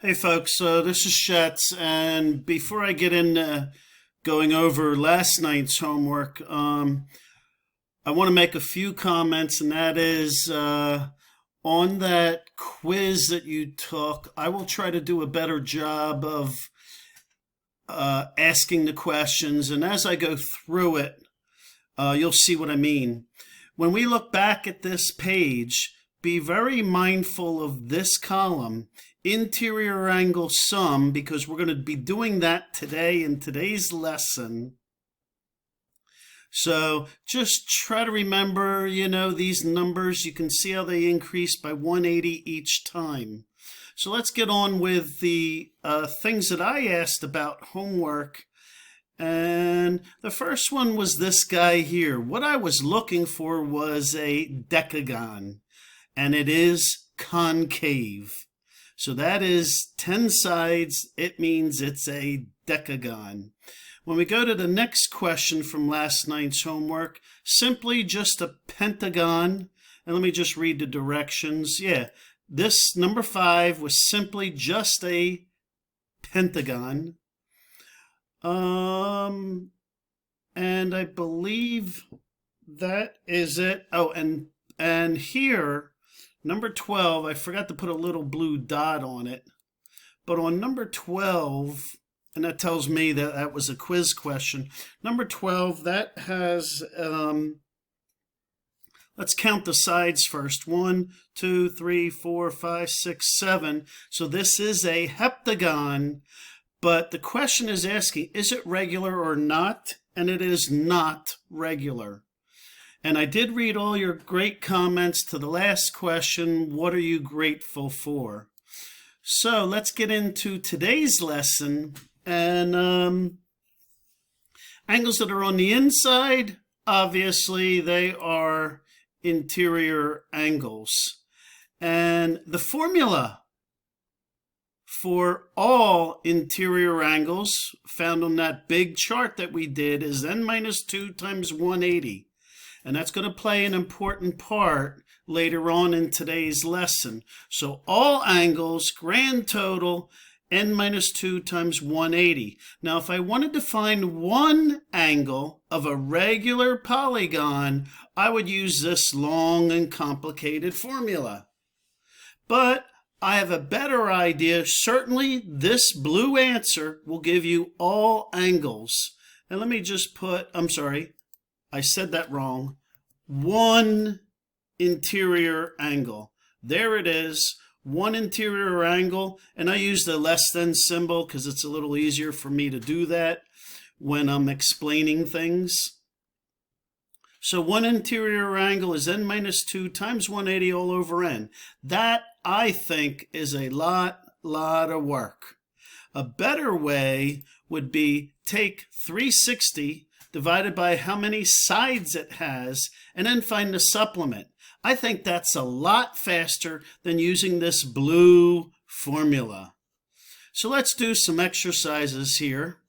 Hey folks, this is Shetz, and before I get into going over last night's homework, I want to make a few comments, and that is on that quiz that you took, I will try to do a better job of asking the questions, and as I go through it, you'll see what I mean. When we look back at this page, be very mindful of this column, interior angle sum, because we're going to be doing that today in today's lesson. So just try to remember, these numbers. You can see how they increase by 180 each time. So let's get on with the things that I asked about homework. And the first one was this guy here. What I was looking for was a decagon, and it is concave. So that is 10 sides. It means it's a decagon. When we go to the next question from last night's homework, simply just a pentagon. And let me just read the directions. Yeah, this number 5 was simply just a pentagon. And I believe that is it. Oh, and here, number 12, I forgot to put a little blue dot on it. But on number 12, and that tells me that that was a quiz question. Number 12, that has, let's count the sides first. 1, 2, 3, 4, 5, 6, 7. So this is a heptagon. But the question is asking, is it regular or not? And it is not regular. And I did read all your great comments to the last question, what are you grateful for? So let's get into today's lesson. And angles that are on the inside, obviously they are interior angles. And the formula for all interior angles found on that big chart that we did is n minus 2 times 180. And that's going to play an important part later on in today's lesson. So all angles, grand total, n minus 2 times 180. Now, if I wanted to find one angle of a regular polygon, I would use this long and complicated formula. But I have a better idea. Certainly, this blue answer will give you all angles. And let me just put, I'm sorry, I said that wrong. One interior angle. There it is. One interior angle. And I use the less than symbol because it's a little easier for me to do that when I'm explaining things. So one interior angle is n minus 2 times 180 all over n. That, I think, is a lot of work. A better way would be take 360 divided by how many sides it has and then find the supplement. I think that's a lot faster than using this blue formula. So let's do some exercises here.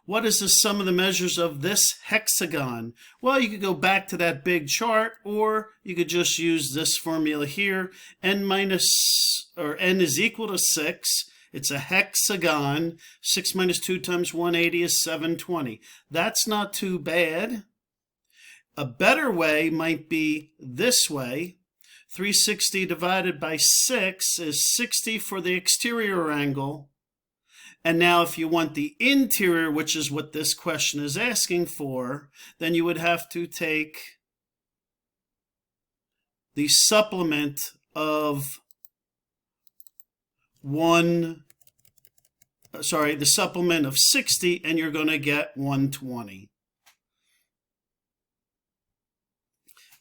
What is the sum of the measures of this hexagon? Well, you could go back to that big chart, or you could just use this formula here. N is equal to 6. It's a hexagon. 6 minus 2 times 180 is 720. That's not too bad. A better way might be this way. 360 divided by 6 is 60 for the exterior angle. And now if you want the interior, which is what this question is asking for, then you would have to take the supplement of the supplement of 60, and you're going to get 120.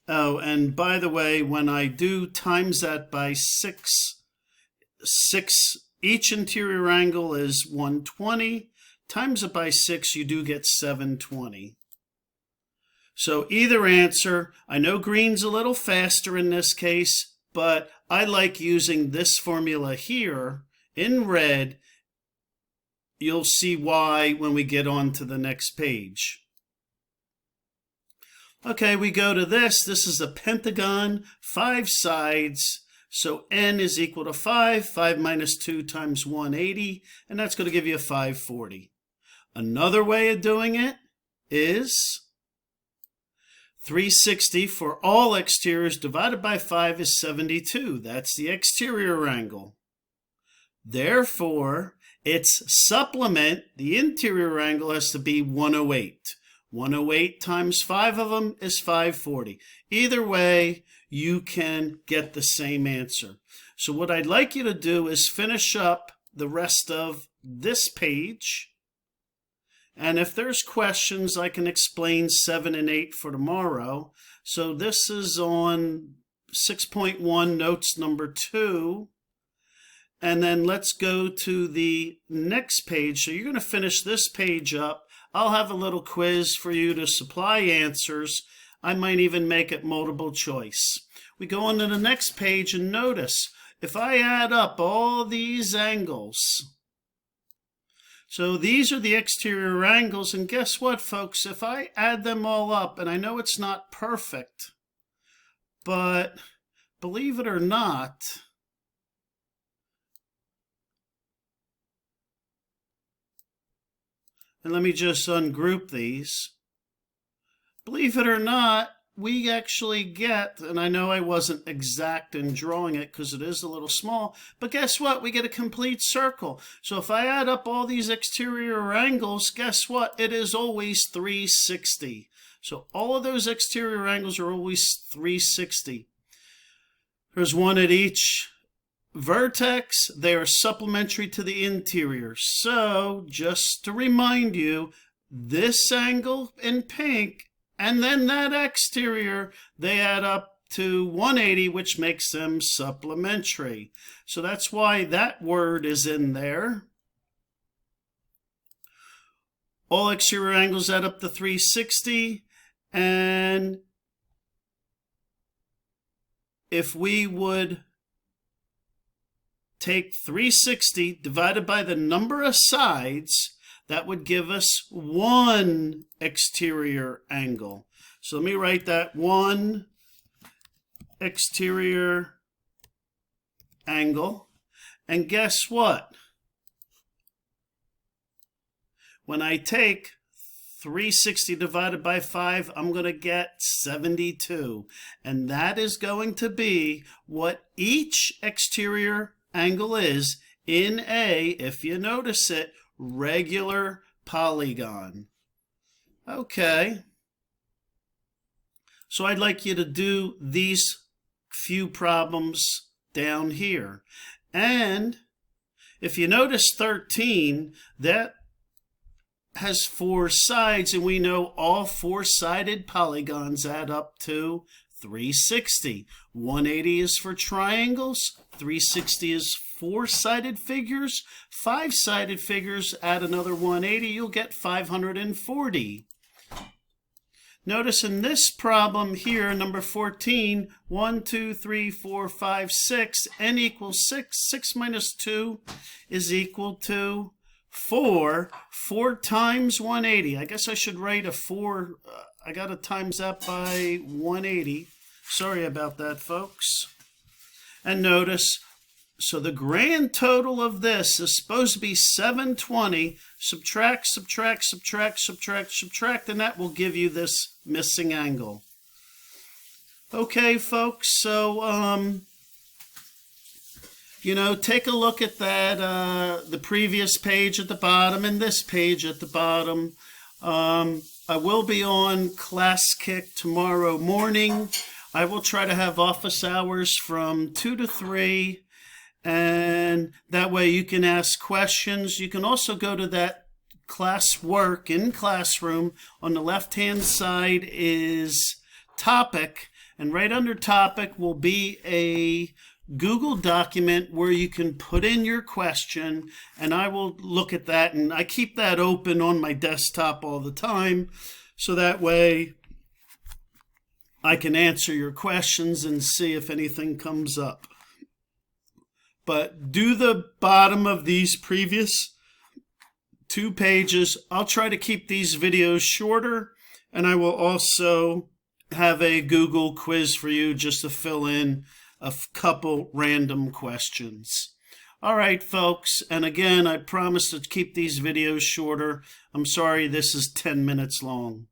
Oh, and by the way, when I do times that by 6, each interior angle is 120. Times it by 6, you do get 720. So either answer, I know green's a little faster in this case, but I like using this formula here in red. You'll see why when we get on to the next page. Okay, we go to this. This is a pentagon, 5 sides. So n is equal to 5. 5 minus 2 times 180, and that's going to give you a 540. Another way of doing it is 360 for all exteriors divided by 5 is 72. That's the exterior angle. Therefore, its supplement, the interior angle, has to be 108. 108 times 5 of them is 540. Either way, you can get the same answer. So what I'd like you to do is finish up the rest of this page. And if there's questions, I can explain 7 and 8 for tomorrow. So this is on 6.1, notes number 2. And then let's go to the next page. So you're going to finish this page up. I'll have a little quiz for you to supply answers. I might even make it multiple choice. We go on to the next page and notice, if I add up all these angles, so these are the exterior angles, and guess what, folks? If I add them all up, and I know it's not perfect, but believe it or not, and let me just ungroup these. Believe it or not, we actually get, and I know I wasn't exact in drawing it because it is a little small, but guess what? We get a complete circle. So if I add up all these exterior angles, guess what? It is always 360. So all of those exterior angles are always 360. There's one at each vertex. They are supplementary to the interior. So just to remind you, this angle in pink and then that exterior, they add up to 180, which makes them supplementary. So that's why that word is in there. All exterior angles add up to 360. And if we would take 360 divided by the number of sides, that would give us one exterior angle. So let me write that, one exterior angle. And guess what? When I take 360 divided by 5, I'm going to get 72. And that is going to be what each exterior angle is in a, if you notice it, regular polygon. Okay. So I'd like you to do these few problems down here. And if you notice 13, that has 4 sides, and we know all 4-sided polygons add up to 360. 180 is for triangles. 360 is 4-sided figures. 5-sided figures, add another 180, you'll get 540. Notice in this problem here, number 14, 1, 2, 3, 4, 5, 6, n equals 6. 6 minus 2 is equal to 4. 4 times 180. I guess I should write a 4. I got to times that by 180. Sorry about that, folks. And notice, so the grand total of this is supposed to be 720. Subtract, subtract, subtract, subtract, subtract, and that will give you this missing angle. Okay, folks, so, you know, take a look at that, the previous page at the bottom and this page at the bottom. I will be on Class Kick tomorrow morning. I will try to have office hours from 2 to 3. And that way you can ask questions. You can also go to that classwork in classroom. On the left-hand side is topic, and right under topic will be a Google document where you can put in your question, and I will look at that, and I keep that open on my desktop all the time, so that way I can answer your questions and see if anything comes up. But do the bottom of these previous 2 pages. I'll try to keep these videos shorter, and I will also have a Google quiz for you just to fill in a couple random questions. All right, folks, and again, I promise to keep these videos shorter. I'm sorry this is 10 minutes long.